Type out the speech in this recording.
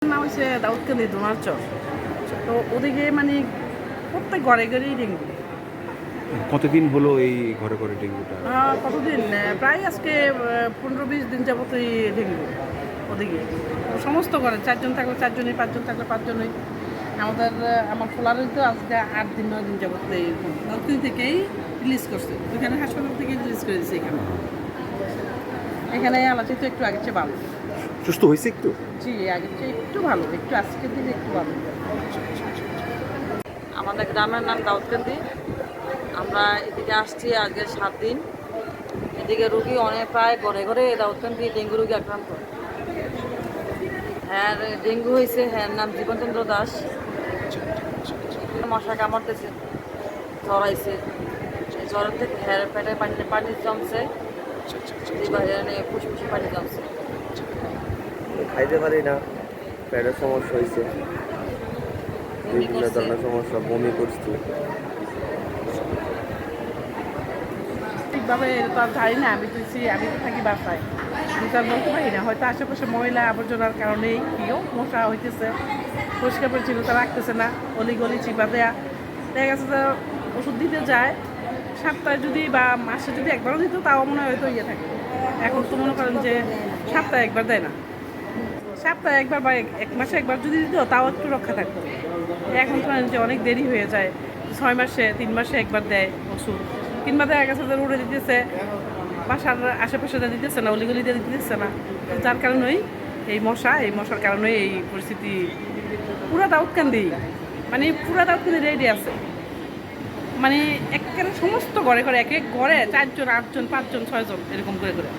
নাম হচ্ছে দাউদকান্দি দোনারচর। তো ওদিকে মানে প্রত্যেক ঘরে ঘরেই ডেঙ্গু। কতদিন হলো এই ঘরে ঘরে ডেঙ্গুটা? কতদিন প্রায় আজকে 15-20 দিন যাবত এই ডেঙ্গু ওদিকে। সমস্ত ঘরে 4 জন থাকলে 4 জনই, 5 জন থাকলে 5 জনই। আমার ফোলারই তো আজকে 8 দিন 9 দিন যাবত এই দাউদকান্দি থেকেই রিলিজ করছে, ওইখানে হাসপাতাল থেকে রিলিজ করে দিচ্ছে। এখানে আলাচি তো একটু আগের চেয়ে ভালো। সুস্থ হয়েছে একটু? জি, আগের চেয়ে একটু ভালো, একটু আজকের দিনে একটু ভালো। আমাদের গ্রামের নাম দাউদকান্দি। আমরা এদিকে আসছি আজকে 7 দিন। এদিকে রুগী অনেক প্রায় ঘরে ঘরে দাউদকান্দি ডেঙ্গু রুগী আক্রান্ত। হ্যাঁ, ডেঙ্গু হয়েছে, হ্যাঁ নাম জীবনচন্দ্র দাস। মশা কামড়তেছে, জ্বর আইছে। জ্বরের থেকে হ্যাঁ পেটে পানি জমছে, ফুসফুসে পানি জমছে। খাইতে পারি না, পেটের সমস্যা হয়েছে, বিভিন্ন ধরনের সমস্যা, বমি করছি। ঠিকভাবে তো আর জানি না, আমি তো থাকি বাসায়, আমি তো আর বলতে পারি না। হয়তো আশেপাশে ময়লা আবর্জনার কারণেই কেউ মশা হইতেছে, পরিষ্কার পরিচ্ছন্নতা রাখতেছে না, অলিগলি চিপা দেয়া। দেখা গেছে যে ওষুধ দিতে যায়, সপ্তাহে যদি বা মাসে যদি একবারও দিত তাও মনে হয় হয়তো ইয়ে থাকে। এখন তো মনে করেন যে সপ্তাহে একবার দেয় না, সপ্তাহে একবার বা এক মাসে একবার যদি দিত তাও একটু রক্ষা থাকতো। এখন ধরেন যে অনেক দেরি হয়ে যায়, 6 মাসে 3 মাসে একবার দেয় ওষুধ, কিংবা দেখা গেছে যে রোডে দিতেছে, বাসার আশেপাশে দিতেছে না, অলিগলি দিয়ে দিতেছে না। যার কারণেই এই মশার কারণেই এই পরিস্থিতি। পুরা দাউদকান্দি রেডি আছে, মানে একেবারে সমস্ত ঘরে ঘরে এক এক ঘরে 4 জন 8 জন 5 জন 6 জন এরকম করে করে।